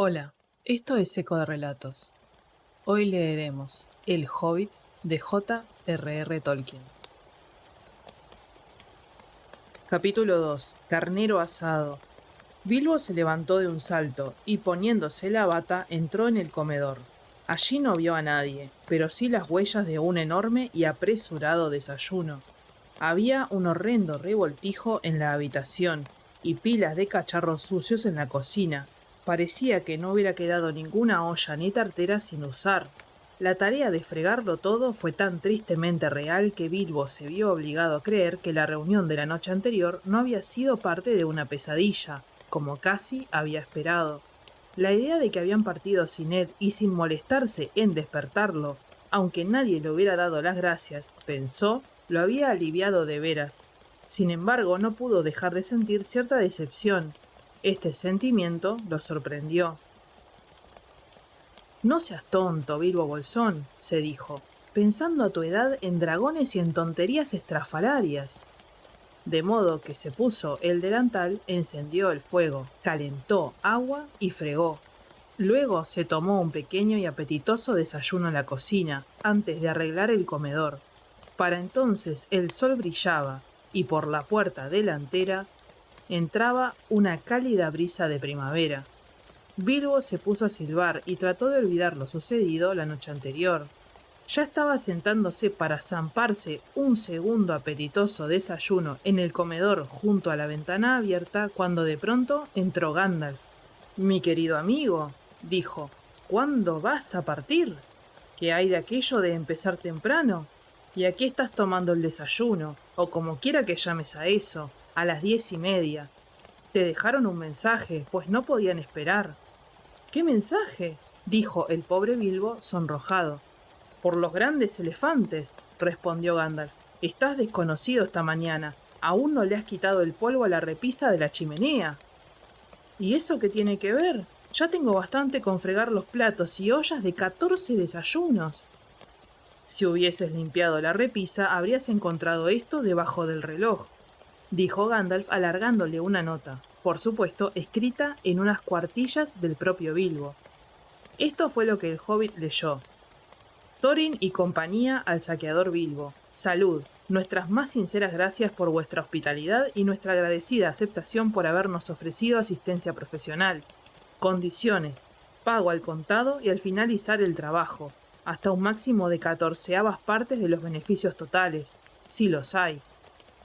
Hola, esto es Eco de Relatos. Hoy leeremos El Hobbit de J.R.R. Tolkien. Capítulo 2. Carnero asado. Bilbo se levantó de un salto y poniéndose la bata entró en el comedor. Allí no vio a nadie, pero sí las huellas de un enorme y apresurado desayuno. Había un horrendo revoltijo en la habitación y pilas de cacharros sucios en la cocina. Parecía que no hubiera quedado ninguna olla ni tartera sin usar. La tarea de fregarlo todo fue tan tristemente real que Bilbo se vio obligado a creer que la reunión de la noche anterior no había sido parte de una pesadilla, como casi había esperado. La idea de que habían partido sin él y sin molestarse en despertarlo, aunque nadie le hubiera dado las gracias, pensó, lo había aliviado de veras. Sin embargo, no pudo dejar de sentir cierta decepción. Este sentimiento lo sorprendió. No seas tonto, Bilbo Bolsón, se dijo, pensando a tu edad en dragones y en tonterías estrafalarias. De modo que se puso el delantal, encendió el fuego, calentó agua y fregó. Luego se tomó un pequeño y apetitoso desayuno en la cocina, antes de arreglar el comedor. Para entonces el sol brillaba, y por la puerta delantera entraba una cálida brisa de primavera. Bilbo se puso a silbar y trató de olvidar lo sucedido la noche anterior. Ya estaba sentándose para zamparse un segundo apetitoso desayuno en el comedor junto a la ventana abierta cuando de pronto entró Gandalf. «Mi querido amigo», dijo, «¿cuándo vas a partir? ¿Qué hay de aquello de empezar temprano? Y aquí estás tomando el desayuno, o como quiera que llames a eso, a las 10:30. Te dejaron un mensaje, pues no podían esperar». «¿Qué mensaje?», dijo el pobre Bilbo sonrojado. «Por los grandes elefantes», respondió Gandalf. «Estás desconocido esta mañana. Aún no le has quitado el polvo a la repisa de la chimenea». «¿Y eso qué tiene que ver? Ya tengo bastante con fregar los platos y ollas de 14 desayunos». «Si hubieses limpiado la repisa, habrías encontrado esto debajo del reloj», dijo Gandalf alargándole una nota, por supuesto escrita en unas cuartillas del propio Bilbo. Esto fue lo que el hobbit leyó. «Thorin y compañía al saqueador Bilbo. Salud. Nuestras más sinceras gracias por vuestra hospitalidad y nuestra agradecida aceptación por habernos ofrecido asistencia profesional. Condiciones: pago al contado y al finalizar el trabajo, hasta un máximo de 14ª partes de los beneficios totales, si los hay.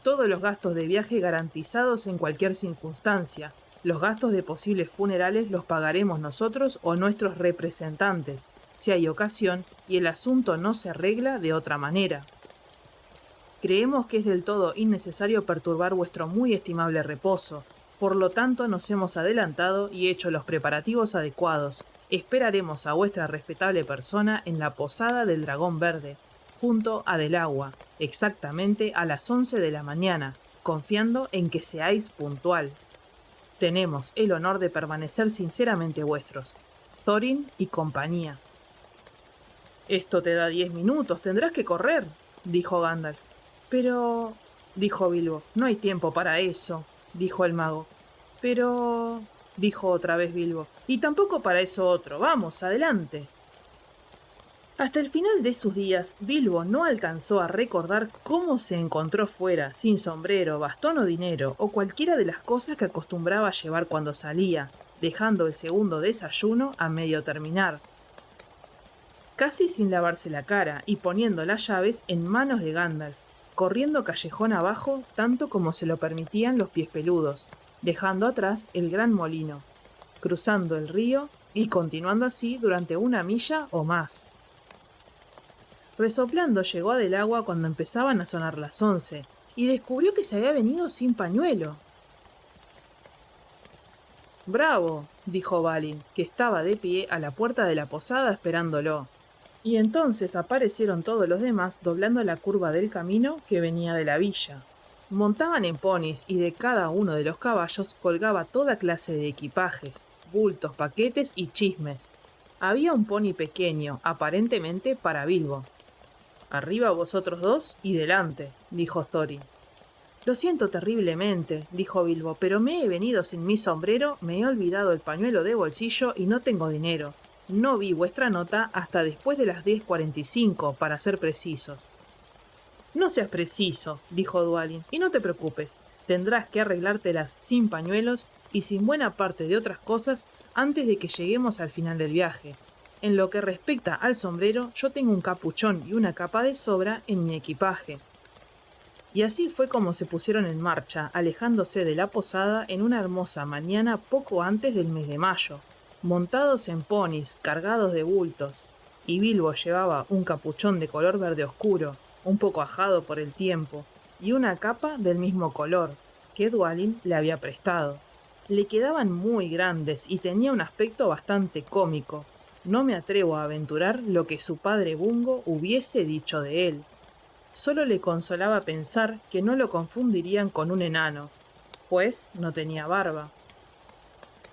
Todos los gastos de viaje garantizados en cualquier circunstancia. Los gastos de posibles funerales los pagaremos nosotros o nuestros representantes, si hay ocasión y el asunto no se arregla de otra manera. Creemos que es del todo innecesario perturbar vuestro muy estimable reposo, por lo tanto nos hemos adelantado y hecho los preparativos adecuados. Esperaremos a vuestra respetable persona en la posada del Dragón Verde, junto a Del Agua, exactamente a las 11 de la mañana, confiando en que seáis puntual. Tenemos el honor de permanecer sinceramente vuestros, Thorin y compañía». «Esto te da 10 minutos, tendrás que correr», dijo Gandalf. «Pero», dijo Bilbo, «no hay tiempo para eso», dijo el mago. «Pero», dijo otra vez Bilbo, «y tampoco para eso otro. Vamos, adelante». Hasta el final de sus días, Bilbo no alcanzó a recordar cómo se encontró fuera, sin sombrero, bastón o dinero, o cualquiera de las cosas que acostumbraba llevar cuando salía, dejando el segundo desayuno a medio terminar. Casi sin lavarse la cara y poniendo las llaves en manos de Gandalf, corriendo callejón abajo tanto como se lo permitían los pies peludos, dejando atrás el gran molino, cruzando el río y continuando así durante 1 milla o más. Resoplando llegó a Del Agua cuando empezaban a sonar las 11 y descubrió que se había venido sin pañuelo. «Bravo», dijo Balin, que estaba de pie a la puerta de la posada esperándolo. Y entonces aparecieron todos los demás doblando la curva del camino que venía de la villa. Montaban en ponis y de cada uno de los caballos colgaba toda clase de equipajes, bultos, paquetes y chismes. Había un pony pequeño, aparentemente para Bilbo. «Arriba vosotros dos y delante», dijo Thorin. Lo siento terriblemente, dijo Bilbo, pero me he venido sin mi sombrero, me he olvidado el pañuelo de bolsillo y no tengo dinero. No vi vuestra nota hasta después de las 10:45, para ser precisos. No seas preciso, dijo Dwalin, y no te preocupes. Tendrás que arreglártelas sin pañuelos y sin buena parte de otras cosas antes de que lleguemos al final del viaje. En lo que respecta al sombrero, yo tengo un capuchón y una capa de sobra en mi equipaje. Y así fue como se pusieron en marcha, alejándose de la posada en una hermosa mañana poco antes del mes de mayo, montados en ponis, cargados de bultos, y Bilbo llevaba un capuchón de color verde oscuro, un poco ajado por el tiempo, y una capa del mismo color, que Dwalin le había prestado. Le quedaban muy grandes y tenía un aspecto bastante cómico. No me atrevo a aventurar lo que su padre Bungo hubiese dicho de él. Solo le consolaba pensar que no lo confundirían con un enano, pues no tenía barba.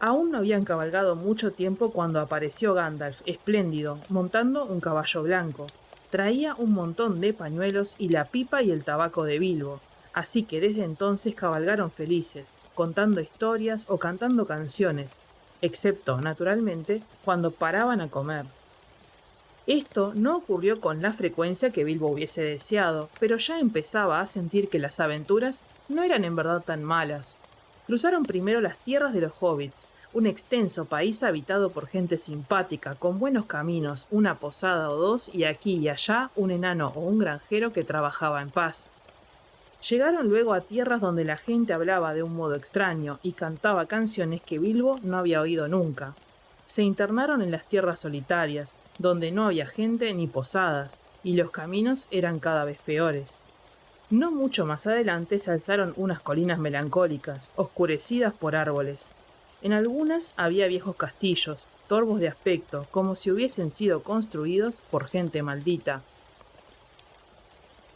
Aún no habían cabalgado mucho tiempo cuando apareció Gandalf, espléndido, montando un caballo blanco. Traía un montón de pañuelos y la pipa y el tabaco de Bilbo, así que desde entonces cabalgaron felices, contando historias o cantando canciones, excepto, naturalmente, cuando paraban a comer. Esto no ocurrió con la frecuencia que Bilbo hubiese deseado, pero ya empezaba a sentir que las aventuras no eran en verdad tan malas. Cruzaron primero las tierras de los hobbits, un extenso país habitado por gente simpática, con buenos caminos, una posada o dos y aquí y allá un enano o un granjero que trabajaba en paz. Llegaron luego a tierras donde la gente hablaba de un modo extraño y cantaba canciones que Bilbo no había oído nunca. Se internaron en las tierras solitarias, donde no había gente ni posadas, y los caminos eran cada vez peores. No mucho más adelante se alzaron unas colinas melancólicas, oscurecidas por árboles. En algunas había viejos castillos, torvos de aspecto, como si hubiesen sido construidos por gente maldita.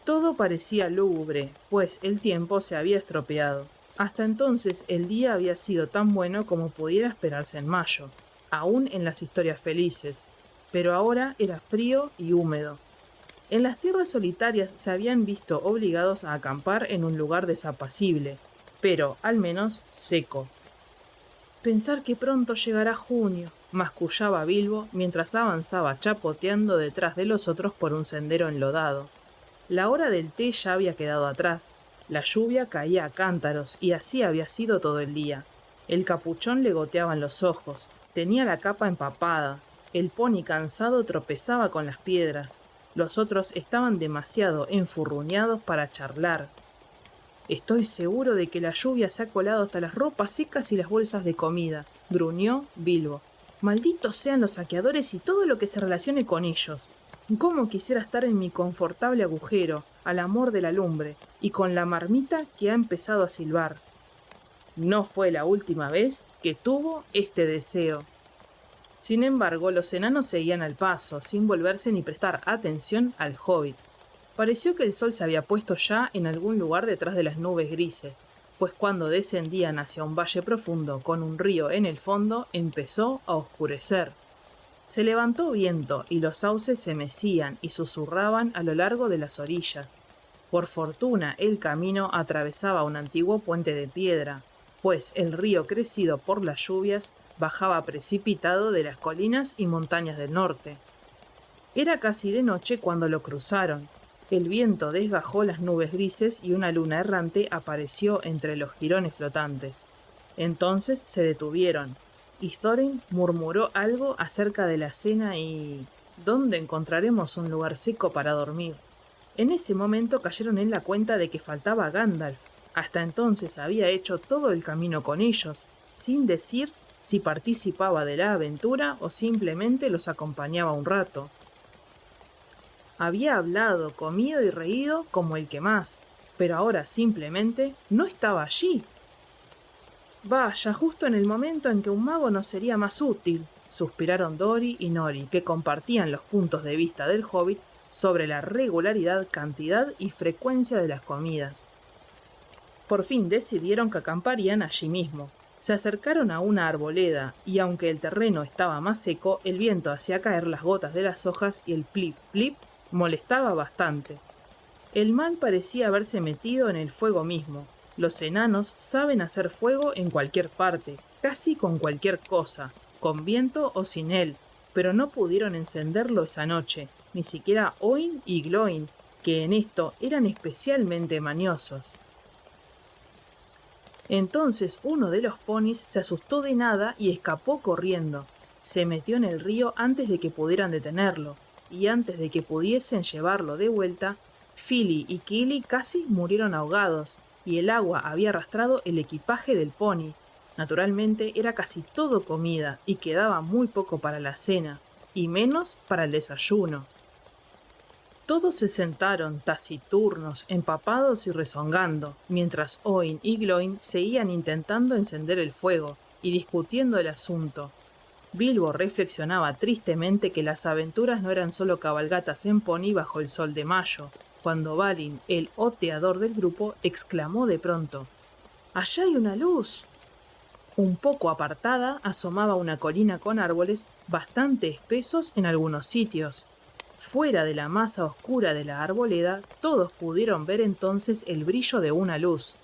Todo parecía lúgubre, pues el tiempo se había estropeado. Hasta entonces el día había sido tan bueno como pudiera esperarse en mayo, aún en las historias felices, pero ahora era frío y húmedo. En las tierras solitarias se habían visto obligados a acampar en un lugar desapacible, pero al menos seco. Pensar que pronto llegará junio, mascullaba Bilbo mientras avanzaba chapoteando detrás de los otros por un sendero enlodado. La hora del té ya había quedado atrás, la lluvia caía a cántaros y así había sido todo el día. El capuchón le goteaba en los ojos, tenía la capa empapada, el pony cansado tropezaba con las piedras, los otros estaban demasiado enfurruñados para charlar. Estoy seguro de que la lluvia se ha colado hasta las ropas secas y las bolsas de comida, gruñó Bilbo. Malditos sean los saqueadores y todo lo que se relacione con ellos. Cómo quisiera estar en mi confortable agujero, al amor de la lumbre, y con la marmita que ha empezado a silbar. No fue la última vez que tuvo este deseo. Sin embargo, los enanos seguían al paso, sin volverse ni prestar atención al hobbit. Pareció que el sol se había puesto ya en algún lugar detrás de las nubes grises, pues cuando descendían hacia un valle profundo con un río en el fondo, empezó a oscurecer. Se levantó viento y los sauces se mecían y susurraban a lo largo de las orillas. Por fortuna, el camino atravesaba un antiguo puente de piedra, pues el río crecido por las lluvias bajaba precipitado de las colinas y montañas del norte. Era casi de noche cuando lo cruzaron. El viento desgajó las nubes grises y una luna errante apareció entre los jirones flotantes. Entonces se detuvieron, y Thorin murmuró algo acerca de la cena y ¿dónde encontraremos un lugar seco para dormir? En ese momento cayeron en la cuenta de que faltaba Gandalf. Hasta entonces había hecho todo el camino con ellos, sin decir si participaba de la aventura o simplemente los acompañaba un rato. Había hablado, comido y reído como el que más, pero ahora simplemente no estaba allí. Vaya, justo en el momento en que un mago nos sería más útil, suspiraron Dori y Nori, que compartían los puntos de vista del hobbit sobre la regularidad, cantidad y frecuencia de las comidas. Por fin decidieron que acamparían allí mismo. Se acercaron a una arboleda y aunque el terreno estaba más seco, el viento hacía caer las gotas de las hojas y el plip plip molestaba bastante. El mal parecía haberse metido en el fuego mismo. Los enanos saben hacer fuego en cualquier parte, casi con cualquier cosa, con viento o sin él, pero no pudieron encenderlo esa noche, ni siquiera Oin y Gloin, que en esto eran especialmente mañosos. Entonces uno de los ponis se asustó de nada y escapó corriendo. Se metió en el río antes de que pudieran detenerlo, y antes de que pudiesen llevarlo de vuelta, Fili y Kili casi murieron ahogados, y el agua había arrastrado el equipaje del pony. Naturalmente era casi todo comida, y quedaba muy poco para la cena, y menos para el desayuno. Todos se sentaron, taciturnos, empapados y rezongando, mientras Oin y Gloin seguían intentando encender el fuego y discutiendo el asunto. Bilbo reflexionaba tristemente que las aventuras no eran solo cabalgatas en pony bajo el sol de mayo, cuando Balin, el oteador del grupo, exclamó de pronto: ¡Allá hay una luz! Un poco apartada asomaba una colina con árboles bastante espesos en algunos sitios. Fuera de la masa oscura de la arboleda, todos pudieron ver entonces el brillo de una luz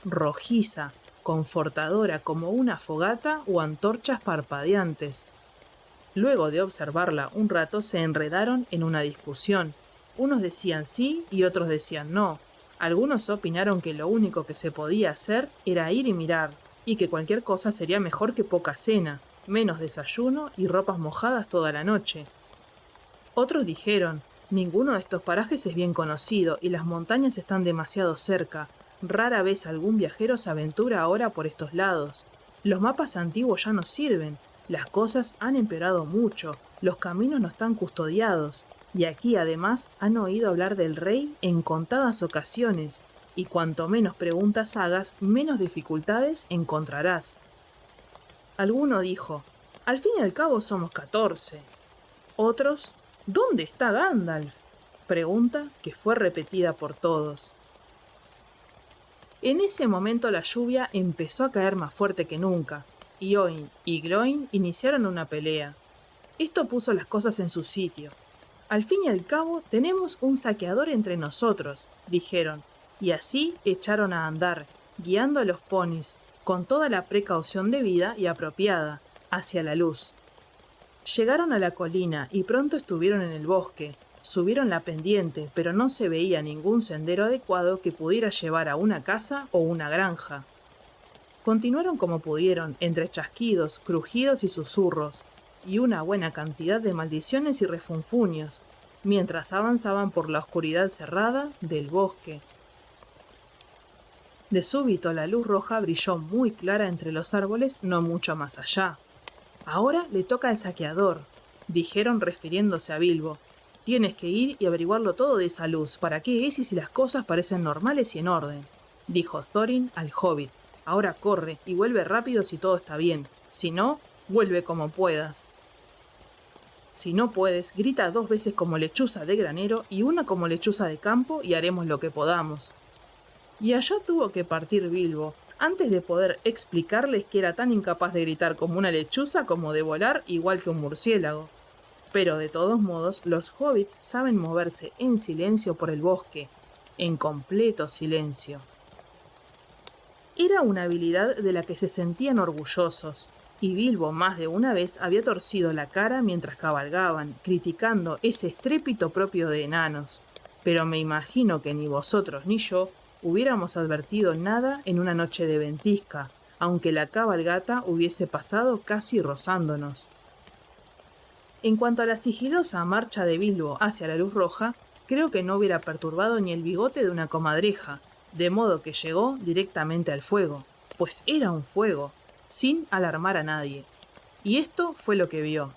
rojiza, confortadora como una fogata o antorchas parpadeantes. Luego de observarla un rato se enredaron en una discusión. Unos decían sí y otros decían no. Algunos opinaron que lo único que se podía hacer era ir y mirar, y que cualquier cosa sería mejor que poca cena, menos desayuno y ropas mojadas toda la noche. Otros dijeron: ninguno de estos parajes es bien conocido y las montañas están demasiado cerca. Rara vez algún viajero se aventura ahora por estos lados. Los mapas antiguos ya no sirven, las cosas han empeorado mucho, los caminos no están custodiados, y aquí además han oído hablar del rey en contadas ocasiones, y cuanto menos preguntas hagas, menos dificultades encontrarás. Alguno dijo: al fin y al cabo somos 14. Otros: ¿dónde está Gandalf? Pregunta que fue repetida por todos. En ese momento la lluvia empezó a caer más fuerte que nunca, y Oin y Gloin iniciaron una pelea. Esto puso las cosas en su sitio. Al fin y al cabo tenemos un saqueador entre nosotros, dijeron, y así echaron a andar, guiando a los ponis, con toda la precaución debida y apropiada, hacia la luz. Llegaron a la colina y pronto estuvieron en el bosque. Subieron la pendiente, pero no se veía ningún sendero adecuado que pudiera llevar a una casa o una granja. Continuaron como pudieron, entre chasquidos, crujidos y susurros, y una buena cantidad de maldiciones y refunfuños, mientras avanzaban por la oscuridad cerrada del bosque. De súbito la luz roja brilló muy clara entre los árboles no mucho más allá. Ahora le toca al saqueador, dijeron refiriéndose a Bilbo. Tienes que ir y averiguarlo todo de esa luz, para qué es y si las cosas parecen normales y en orden, dijo Thorin al hobbit. Ahora corre y vuelve rápido si todo está bien, si no, vuelve como puedas. Si no puedes, grita 2 veces como lechuza de granero y una como lechuza de campo y haremos lo que podamos. Y allá tuvo que partir Bilbo, antes de poder explicarles que era tan incapaz de gritar como una lechuza como de volar igual que un murciélago. Pero de todos modos, los hobbits saben moverse en silencio por el bosque, en completo silencio. Era una habilidad de la que se sentían orgullosos, y Bilbo más de una vez había torcido la cara mientras cabalgaban, criticando ese estrépito propio de enanos. Pero me imagino que ni vosotros ni yo hubiéramos advertido nada en una noche de ventisca, aunque la cabalgata hubiese pasado casi rozándonos. En cuanto a la sigilosa marcha de Bilbo hacia la luz roja, creo que no hubiera perturbado ni el bigote de una comadreja, de modo que llegó directamente al fuego, pues era un fuego, sin alarmar a nadie. Y esto fue lo que vio.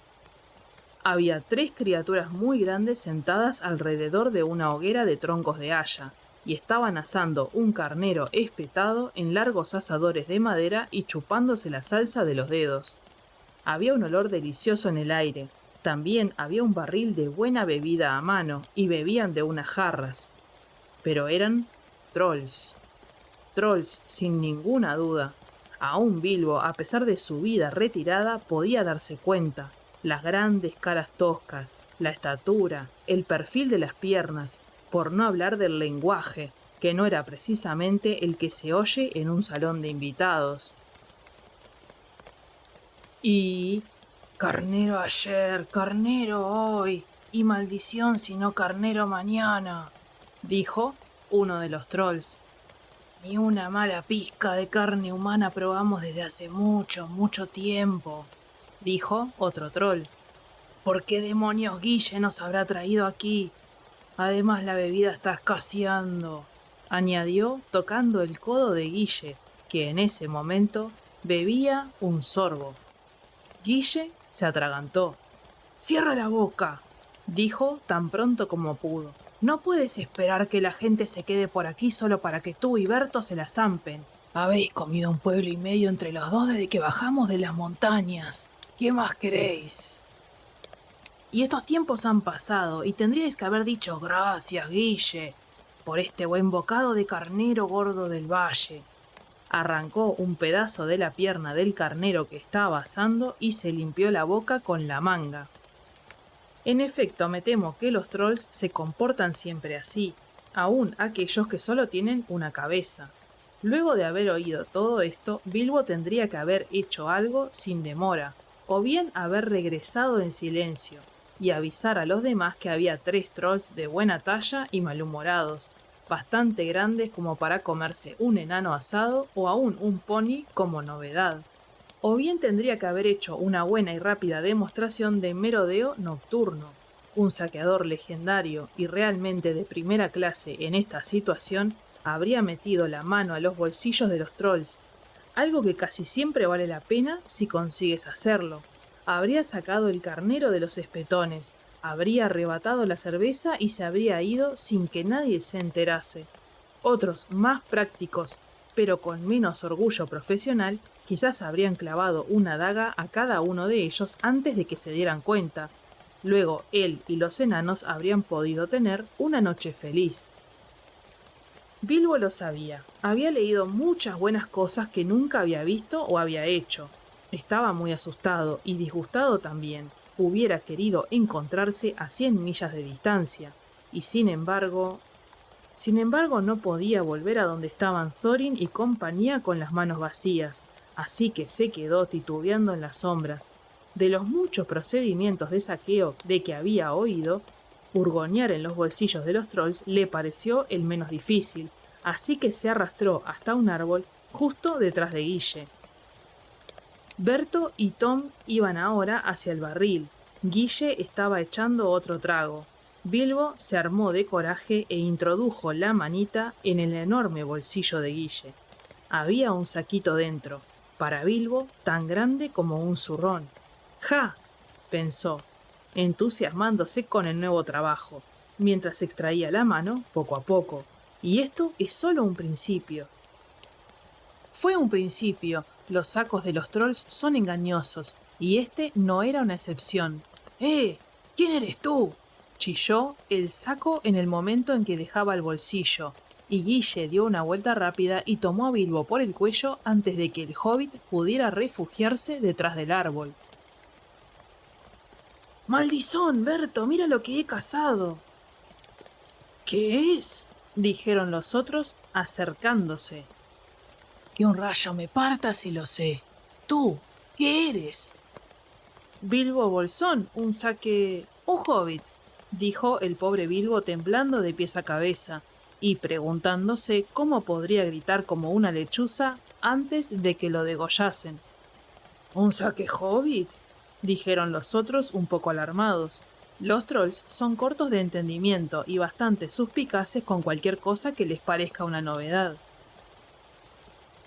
Había 3 criaturas muy grandes sentadas alrededor de una hoguera de troncos de haya, y estaban asando un carnero espetado en largos asadores de madera y chupándose la salsa de los dedos. Había un olor delicioso en el aire. También había un barril de buena bebida a mano y bebían de unas jarras. Pero eran trolls. Trolls, sin ninguna duda. Aún Bilbo, a pesar de su vida retirada, podía darse cuenta. Las grandes caras toscas, la estatura, el perfil de las piernas, por no hablar del lenguaje, que no era precisamente el que se oye en un salón de invitados. Y carnero ayer, carnero hoy, y maldición si no carnero mañana, dijo uno de los trolls. Ni una mala pizca de carne humana probamos desde hace mucho, mucho tiempo, dijo otro troll. ¿Por qué demonios Guille nos habrá traído aquí? Además la bebida está escaseando, añadió tocando el codo de Guille, que en ese momento bebía un sorbo. Guille se atragantó. «¡Cierra la boca!», dijo tan pronto como pudo. «No puedes esperar que la gente se quede por aquí solo para que tú y Berto se la zampen. Habéis comido un pueblo y medio entre los dos desde que bajamos de las montañas. ¿Qué más queréis? Y estos tiempos han pasado y tendríais que haber dicho gracias, Guille, por este buen bocado de carnero gordo del valle». Arrancó un pedazo de la pierna del carnero que estaba asando y se limpió la boca con la manga. En efecto, me temo que los trolls se comportan siempre así, aun aquellos que solo tienen una cabeza. Luego de haber oído todo esto, Bilbo tendría que haber hecho algo sin demora, o bien haber regresado en silencio, y avisar a los demás que había 3 trolls de buena talla y malhumorados, bastante grandes como para comerse un enano asado o aún un pony como novedad. O bien tendría que haber hecho una buena y rápida demostración de merodeo nocturno. Un saqueador legendario y realmente de primera clase en esta situación habría metido la mano a los bolsillos de los trolls, algo que casi siempre vale la pena si consigues hacerlo. Habría sacado el carnero de los espetones, habría arrebatado la cerveza y se habría ido sin que nadie se enterase. Otros, más prácticos, pero con menos orgullo profesional, quizás habrían clavado una daga a cada uno de ellos antes de que se dieran cuenta. Luego él y los enanos habrían podido tener una noche feliz. Bilbo lo sabía. Había leído muchas buenas cosas que nunca había visto o había hecho. Estaba muy asustado y disgustado también. Hubiera querido encontrarse a 100 millas de distancia. Y sin embargo no podía volver a donde estaban Thorin y compañía con las manos vacías, así que se quedó titubeando en las sombras. De los muchos procedimientos de saqueo de que había oído, hurgonear en los bolsillos de los trolls le pareció el menos difícil, así que se arrastró hasta un árbol justo detrás de Guille. Berto y Tom iban ahora hacia el barril. Guille estaba echando otro trago. Bilbo se armó de coraje e introdujo la manita en el enorme bolsillo de Guille. Había un saquito dentro, para Bilbo tan grande como un zurrón. ¡Ja!, pensó, entusiasmándose con el nuevo trabajo, mientras extraía la mano poco a poco. Y esto es solo un principio. Fue un principio, los sacos de los trolls son engañosos, y este no era una excepción. ¿Quién eres tú?, chilló el saco en el momento en que dejaba el bolsillo, y Guille dio una vuelta rápida y tomó a Bilbo por el cuello antes de que el hobbit pudiera refugiarse detrás del árbol. ¡Maldizón, Berto! ¡Mira lo que he cazado! ¿Qué es?, dijeron los otros, acercándose. Que un rayo me parta si lo sé. ¿Tú qué eres? Bilbo Bolsón, un hobbit, dijo el pobre Bilbo temblando de pies a cabeza y preguntándose cómo podría gritar como una lechuza antes de que lo degollasen. ¿Un saque hobbit?, dijeron los otros un poco alarmados. Los trolls son cortos de entendimiento y bastante suspicaces con cualquier cosa que les parezca una novedad.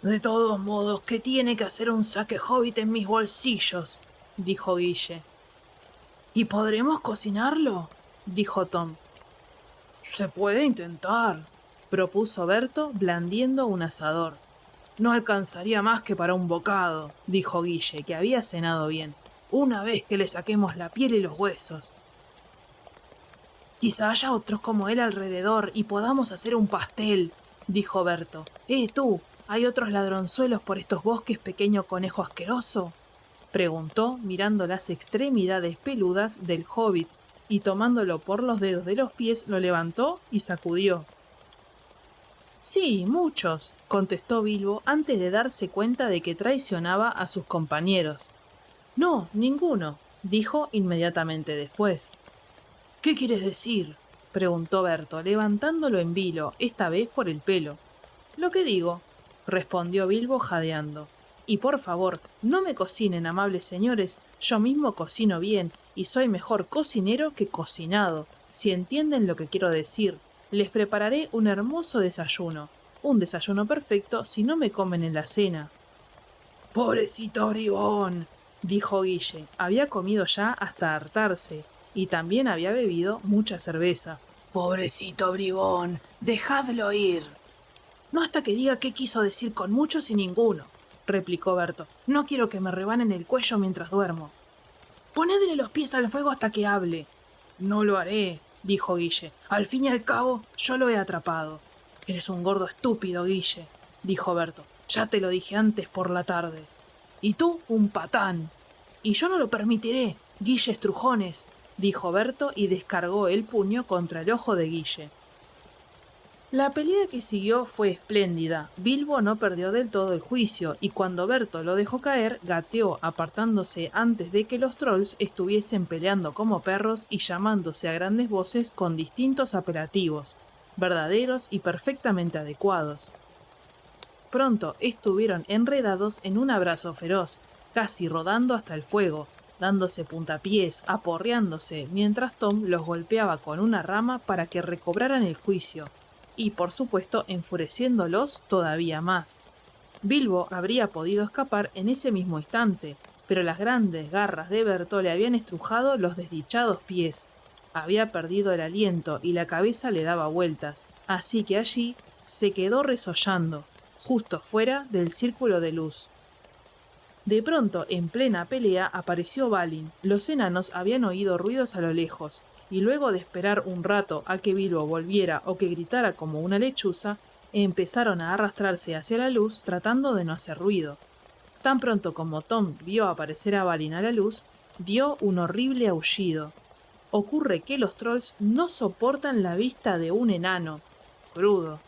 De todos modos, ¿qué tiene que hacer un saque hobbit en mis bolsillos?, dijo Guille. ¿Y podremos cocinarlo?, dijo Tom. Se puede intentar, propuso Berto, blandiendo un asador. No alcanzaría más que para un bocado, dijo Guille, que había cenado bien, una vez que le saquemos la piel y los huesos. Quizá haya otros como él alrededor y podamos hacer un pastel, dijo Berto. Tú, ¿hay otros ladronzuelos por estos bosques, pequeño conejo asqueroso?, preguntó mirando las extremidades peludas del hobbit, y tomándolo por los dedos de los pies lo levantó y sacudió. Sí, muchos, contestó Bilbo antes de darse cuenta de que traicionaba a sus compañeros. No, ninguno, dijo inmediatamente después. ¿Qué quieres decir?, preguntó Berto, levantándolo en vilo, esta vez por el pelo. Lo que digo, respondió Bilbo jadeando. Y por favor, no me cocinen, amables señores, yo mismo cocino bien, y soy mejor cocinero que cocinado, si entienden lo que quiero decir. Les prepararé un hermoso desayuno, un desayuno perfecto si no me comen en la cena. ¡Pobrecito bribón!, dijo Guille. Había comido ya hasta hartarse, y también había bebido mucha cerveza. ¡Pobrecito bribón! ¡Dejadlo ir! No hasta que diga qué quiso decir con muchos y ninguno, replicó Berto. No quiero que me rebanen el cuello mientras duermo. Ponedle los pies al fuego hasta que hable. No lo haré, dijo Guille. Al fin y al cabo, yo lo he atrapado. Eres un gordo estúpido, Guille, dijo Berto. Ya te lo dije antes por la tarde. Y tú, un patán. Y yo no lo permitiré, Guille Estrujones, dijo Berto y descargó el puño contra el ojo de Guille. La pelea que siguió fue espléndida. Bilbo no perdió del todo el juicio, y cuando Berto lo dejó caer, gateó apartándose antes de que los trolls estuviesen peleando como perros y llamándose a grandes voces con distintos apelativos, verdaderos y perfectamente adecuados. Pronto estuvieron enredados en un abrazo feroz, casi rodando hasta el fuego, dándose puntapiés, aporreándose, mientras Tom los golpeaba con una rama para que recobraran el juicio, y por supuesto enfureciéndolos todavía más. Bilbo habría podido escapar en ese mismo instante, pero las grandes garras de Berto le habían estrujado los desdichados pies. Había perdido el aliento y la cabeza le daba vueltas, así que allí se quedó resollando, justo fuera del círculo de luz. De pronto, en plena pelea, apareció Balin. Los enanos habían oído ruidos a lo lejos, y luego de esperar un rato a que Bilbo volviera o que gritara como una lechuza, empezaron a arrastrarse hacia la luz tratando de no hacer ruido. Tan pronto como Tom vio aparecer a Balin a la luz, dio un horrible aullido. Ocurre que los trolls no soportan la vista de un enano crudo.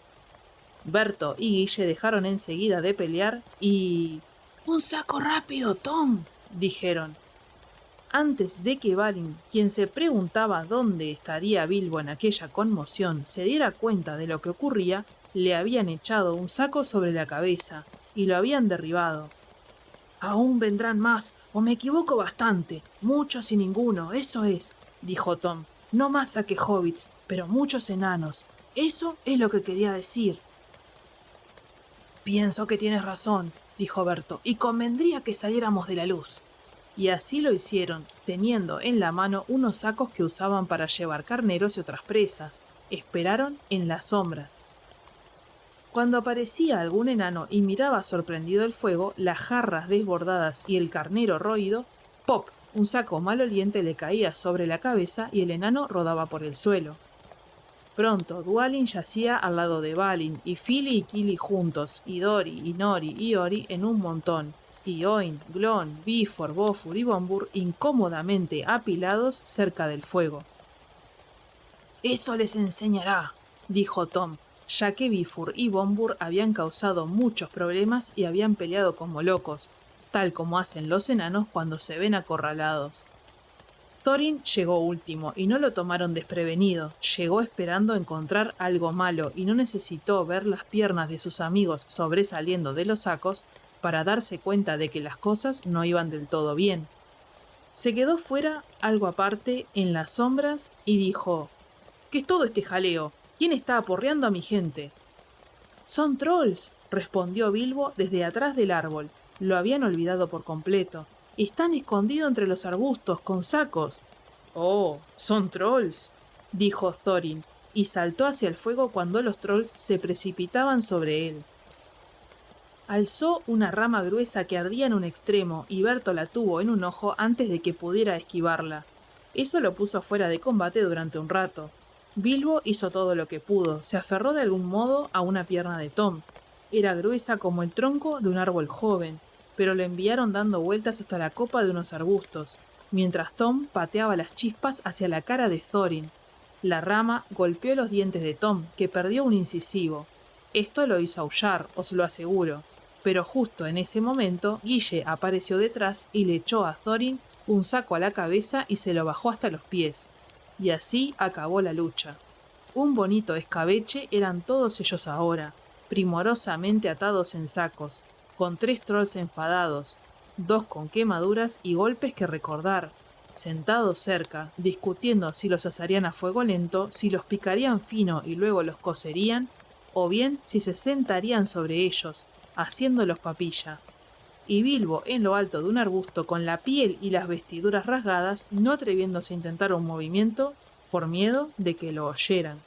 Berto y Guille dejaron enseguida de pelear y... «¡Un saco rápido, Tom!», dijeron. Antes de que Balin, quien se preguntaba dónde estaría Bilbo en aquella conmoción, se diera cuenta de lo que ocurría, le habían echado un saco sobre la cabeza y lo habían derribado. «Aún vendrán más, o me equivoco bastante, muchos y ninguno, eso es», dijo Tom. «No más saque hobbits, pero muchos enanos. Eso es lo que quería decir». «Pienso que tienes razón», dijo Berto, «y convendría que saliéramos de la luz». Y así lo hicieron, teniendo en la mano unos sacos que usaban para llevar carneros y otras presas. Esperaron en las sombras. Cuando aparecía algún enano y miraba sorprendido el fuego, las jarras desbordadas y el carnero roído, ¡pop!, un saco maloliente le caía sobre la cabeza y el enano rodaba por el suelo. Pronto, Dwalin yacía al lado de Balin, y Fili y Kili juntos, y Dori, y Nori, y Ori en un montón, y Oin, Glon, Bifor, Bofur y Bombur incómodamente apilados cerca del fuego. «Eso les enseñará», dijo Tom, ya que Bifur y Bombur habían causado muchos problemas y habían peleado como locos, tal como hacen los enanos cuando se ven acorralados. Thorin llegó último y no lo tomaron desprevenido. Llegó esperando encontrar algo malo y no necesitó ver las piernas de sus amigos sobresaliendo de los sacos para darse cuenta de que las cosas no iban del todo bien. Se quedó fuera, algo aparte, en las sombras y dijo: «¿Qué es todo este jaleo? ¿Quién está aporreando a mi gente?» «Son trolls», respondió Bilbo desde atrás del árbol. Lo habían olvidado por completo. «Están escondidos entre los arbustos, con sacos». «Oh, son trolls», dijo Thorin, y saltó hacia el fuego cuando los trolls se precipitaban sobre él. Alzó una rama gruesa que ardía en un extremo, y Berto la tuvo en un ojo antes de que pudiera esquivarla. Eso lo puso fuera de combate durante un rato. Bilbo hizo todo lo que pudo, se aferró de algún modo a una pierna de Tom. Era gruesa como el tronco de un árbol joven, pero lo enviaron dando vueltas hasta la copa de unos arbustos. mientras Tom pateaba las chispas hacia la cara de Thorin. La rama golpeó los dientes de Tom, que perdió un incisivo. Esto lo hizo aullar, os lo aseguro. Pero justo en ese momento, Guille apareció detrás y le echó a Thorin un saco a la cabeza y se lo bajó hasta los pies. Y así acabó la lucha. Un bonito escabeche eran todos ellos ahora, primorosamente atados en sacos, con 3 trolls enfadados, 2 con quemaduras y golpes que recordar, sentados cerca, discutiendo si los asarían a fuego lento, si los picarían fino y luego los cocerían, o bien si se sentarían sobre ellos, haciéndolos papilla. Y Bilbo en lo alto de un arbusto con la piel y las vestiduras rasgadas, no atreviéndose a intentar un movimiento, por miedo de que lo oyeran.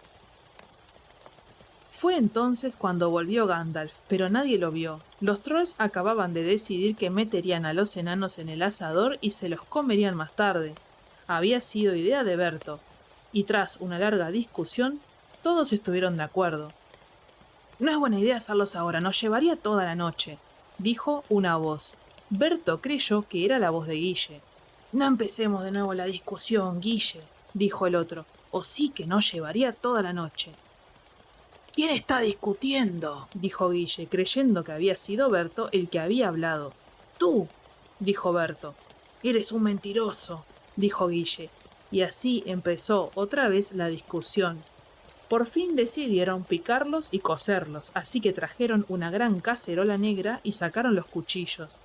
Fue entonces cuando volvió Gandalf, pero nadie lo vio. Los trolls acababan de decidir que meterían a los enanos en el asador y se los comerían más tarde. Había sido idea de Berto, y tras una larga discusión, todos estuvieron de acuerdo. «No es buena idea hacerlos ahora, nos llevaría toda la noche», dijo una voz. Berto creyó que era la voz de Guille. «No empecemos de nuevo la discusión, Guille», dijo el otro, «o sí que nos llevaría toda la noche». «¿Quién está discutiendo?», dijo Guille, creyendo que había sido Berto el que había hablado. «Tú», dijo Berto. «Eres un mentiroso», dijo Guille, y así empezó otra vez la discusión. Por fin decidieron picarlos y cocerlos, así que trajeron una gran cacerola negra y sacaron los cuchillos.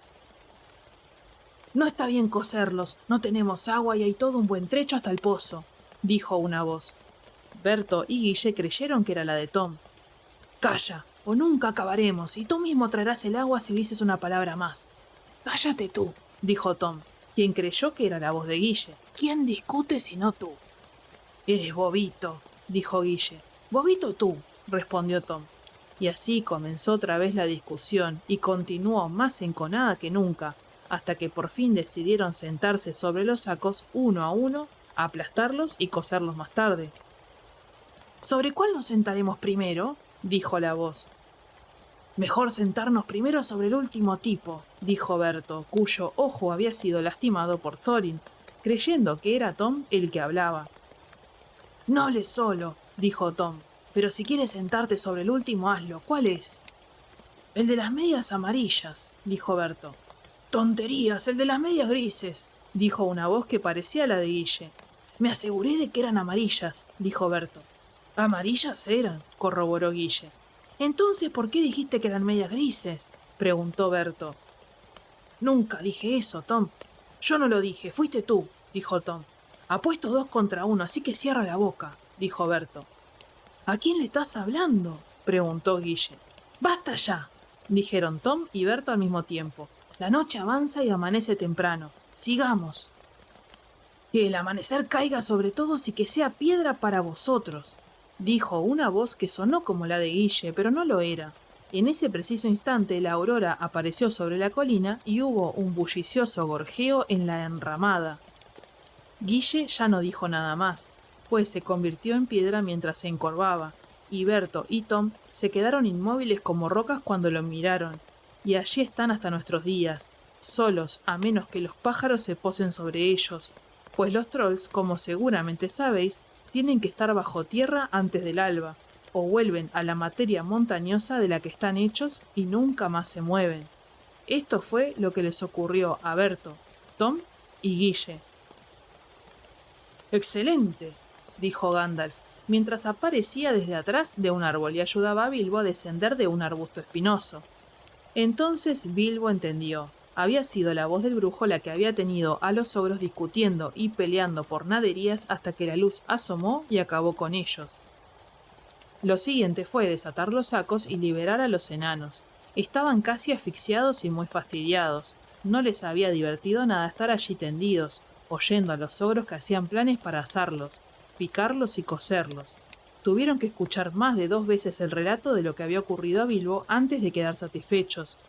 «No está bien cocerlos, no tenemos agua y hay todo un buen trecho hasta el pozo», dijo una voz. Berto y Guille creyeron que era la de Tom. «Calla, o nunca acabaremos, y tú mismo traerás el agua si dices una palabra más». «Cállate tú», dijo Tom, quien creyó que era la voz de Guille. «¿Quién discute sino tú?» «Eres bobito», dijo Guille. «Bobito tú», respondió Tom. Y así comenzó otra vez la discusión, y continuó más enconada que nunca, hasta que por fin decidieron sentarse sobre los sacos uno a uno, aplastarlos y cocerlos más tarde. «¿Sobre cuál nos sentaremos primero?», dijo la voz. «Mejor sentarnos primero sobre el último tipo», dijo Berto, cuyo ojo había sido lastimado por Thorin, creyendo que era Tom el que hablaba. «No hables solo», dijo Tom, «pero si quieres sentarte sobre el último, hazlo. ¿Cuál es?» «El de las medias amarillas», dijo Berto. «Tonterías, el de las medias grises», dijo una voz que parecía la de Guille. «Me aseguré de que eran amarillas», dijo Berto. «Amarillas eran», corroboró Guille. «Entonces, ¿por qué dijiste que eran medias grises?», preguntó Berto. «Nunca dije eso, Tom». «Yo no lo dije, fuiste tú», dijo Tom. «Apuesto 2 contra 1, así que cierra la boca», dijo Berto. «¿A quién le estás hablando?», preguntó Guille. «Basta ya», dijeron Tom y Berto al mismo tiempo. «La noche avanza y amanece temprano. Sigamos». «Que el amanecer caiga sobre todos y que sea piedra para vosotros», dijo una voz que sonó como la de Guille, pero no lo era. En ese preciso instante la aurora apareció sobre la colina y hubo un bullicioso gorjeo en la enramada. Guille ya no dijo nada más, pues se convirtió en piedra mientras se encorvaba, y Berto y Tom se quedaron inmóviles como rocas cuando lo miraron, y allí están hasta nuestros días, solos a menos que los pájaros se posen sobre ellos, pues los trolls, como seguramente sabéis, tienen que estar bajo tierra antes del alba, o vuelven a la materia montañosa de la que están hechos y nunca más se mueven. Esto fue lo que les ocurrió a Berto, Tom y Guille. «Excelente», dijo Gandalf, mientras aparecía desde atrás de un árbol y ayudaba a Bilbo a descender de un arbusto espinoso. Entonces Bilbo entendió. Había sido la voz del brujo la que había tenido a los ogros discutiendo y peleando por naderías hasta que la luz asomó y acabó con ellos. Lo siguiente fue desatar los sacos y liberar a los enanos. Estaban casi asfixiados y muy fastidiados. No les había divertido nada estar allí tendidos, oyendo a los ogros que hacían planes para asarlos, picarlos y cocerlos. Tuvieron que escuchar más de 2 veces el relato de lo que había ocurrido a Bilbo antes de quedar satisfechos.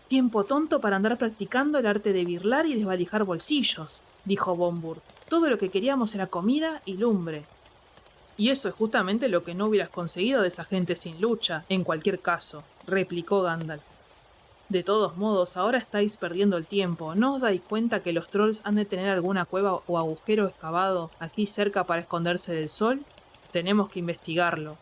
«Tiempo tonto para andar practicando el arte de birlar y desvalijar bolsillos», dijo Bombur. «Todo lo que queríamos era comida y lumbre». «Y eso es justamente lo que no hubieras conseguido de esa gente sin lucha, en cualquier caso», replicó Gandalf. De todos modos, ahora estáis perdiendo el tiempo. ¿No os dais cuenta que los trolls han de tener alguna cueva o agujero excavado aquí cerca para esconderse del sol? Tenemos que investigarlo.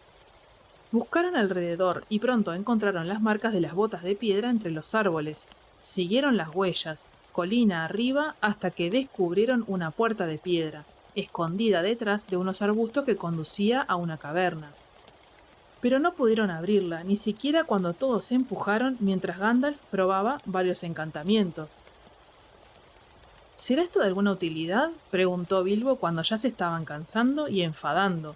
Buscaron alrededor y pronto encontraron las marcas de las botas de piedra entre los árboles. Siguieron las huellas, colina arriba, hasta que descubrieron una puerta de piedra, escondida detrás de unos arbustos que conducía a una caverna. Pero no pudieron abrirla, ni siquiera cuando todos se empujaron mientras Gandalf probaba varios encantamientos. ¿Será esto de alguna utilidad?, preguntó Bilbo cuando ya se estaban cansando y enfadando.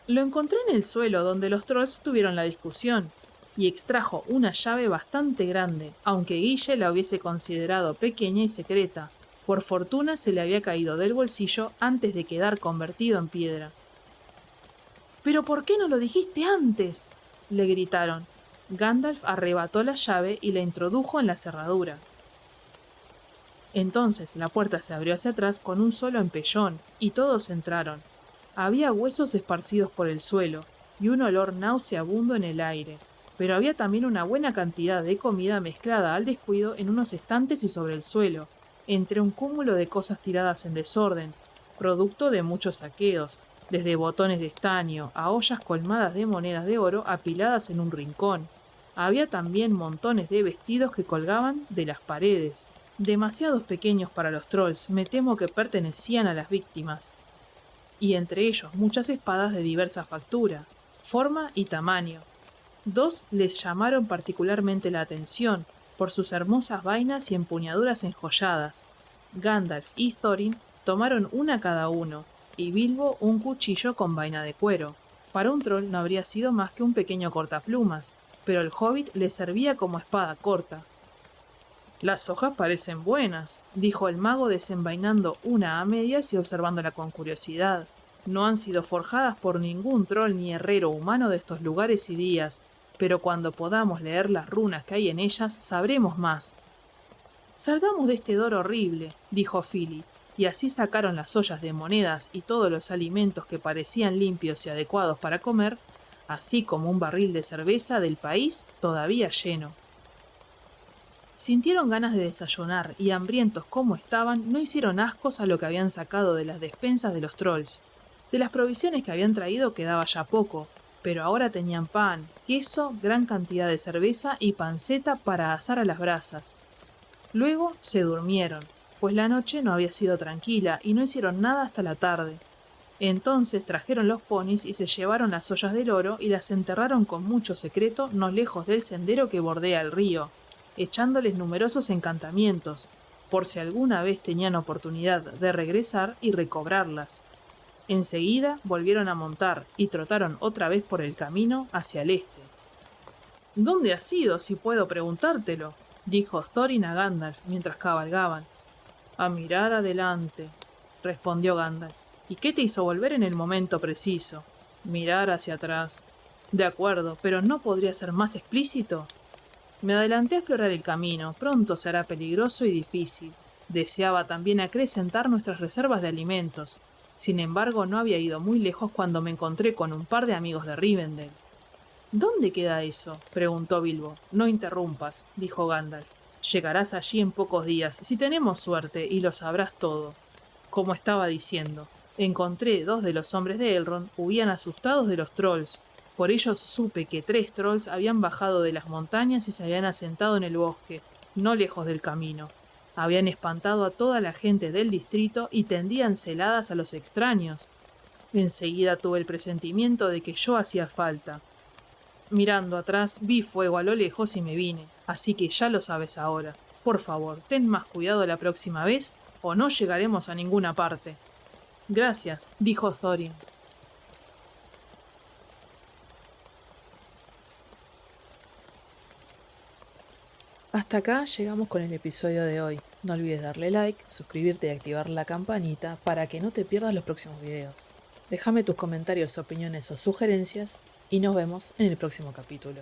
Lo encontré en el suelo donde los trolls tuvieron la discusión, y extrajo una llave bastante grande, aunque Guille la hubiese considerado pequeña y secreta. Por fortuna se le había caído del bolsillo antes de quedar convertido en piedra. «¿Pero por qué no lo dijiste antes?», le gritaron. Gandalf arrebató la llave y la introdujo en la cerradura. Entonces la puerta se abrió hacia atrás con un solo empellón, y todos entraron. Había huesos esparcidos por el suelo, y un olor nauseabundo en el aire, pero había también una buena cantidad de comida mezclada al descuido en unos estantes y sobre el suelo, entre un cúmulo de cosas tiradas en desorden, producto de muchos saqueos, desde botones de estaño a ollas colmadas de monedas de oro apiladas en un rincón. Había también montones de vestidos que colgaban de las paredes. Demasiados pequeños para los trolls, me temo que pertenecían a las víctimas. Y entre ellos muchas espadas de diversa factura, forma y tamaño. Dos les llamaron particularmente la atención, por sus hermosas vainas y empuñaduras enjolladas. Gandalf y Thorin tomaron una cada uno, y Bilbo un cuchillo con vaina de cuero. Para un troll no habría sido más que un pequeño cortaplumas, pero el hobbit le servía como espada corta. «Las hojas parecen buenas», dijo el mago desenvainando una a medias y observándola con curiosidad. «No han sido forjadas por ningún troll ni herrero humano de estos lugares y días, pero cuando podamos leer las runas que hay en ellas sabremos más». «Salgamos de este dor horrible», dijo Fili, y así sacaron las ollas de monedas y todos los alimentos que parecían limpios y adecuados para comer, así como un barril de cerveza del país todavía lleno. Sintieron ganas de desayunar y, hambrientos como estaban, no hicieron ascos a lo que habían sacado de las despensas de los trolls. De las provisiones que habían traído quedaba ya poco, pero ahora tenían pan, queso, gran cantidad de cerveza y panceta para asar a las brasas. Luego se durmieron, pues la noche no había sido tranquila y no hicieron nada hasta la tarde. Entonces trajeron los ponis y se llevaron las ollas del oro y las enterraron con mucho secreto no lejos del sendero que bordea el río, echándoles numerosos encantamientos, por si alguna vez tenían oportunidad de regresar y recobrarlas. Enseguida volvieron a montar y trotaron otra vez por el camino hacia el este. «¿Dónde has ido, si puedo preguntártelo?», dijo Thorin a Gandalf mientras cabalgaban. «A mirar adelante», respondió Gandalf. «¿Y qué te hizo volver en el momento preciso?». «Mirar hacia atrás». «De acuerdo, pero ¿no podría ser más explícito?». «Me adelanté a explorar el camino, pronto será peligroso y difícil. Deseaba también acrecentar nuestras reservas de alimentos. Sin embargo, no había ido muy lejos cuando me encontré con un par de amigos de Rivendell». «¿Dónde queda eso?», preguntó Bilbo. «No interrumpas», dijo Gandalf. «Llegarás allí en pocos días, si tenemos suerte, y lo sabrás todo». Como estaba diciendo, encontré 2 de los hombres de Elrond, huían asustados de los trolls. Por ellos supe que 3 trolls habían bajado de las montañas y se habían asentado en el bosque, no lejos del camino. Habían espantado a toda la gente del distrito y tendían celadas a los extraños. Enseguida tuve el presentimiento de que yo hacía falta. Mirando atrás, vi fuego a lo lejos y me vine, así que ya lo sabes ahora. Por favor, ten más cuidado la próxima vez o no llegaremos a ninguna parte». «Gracias», dijo Thorin. Hasta acá llegamos con el episodio de hoy. No olvides darle like, suscribirte y activar la campanita para que no te pierdas los próximos videos. Déjame tus comentarios, opiniones o sugerencias y nos vemos en el próximo capítulo.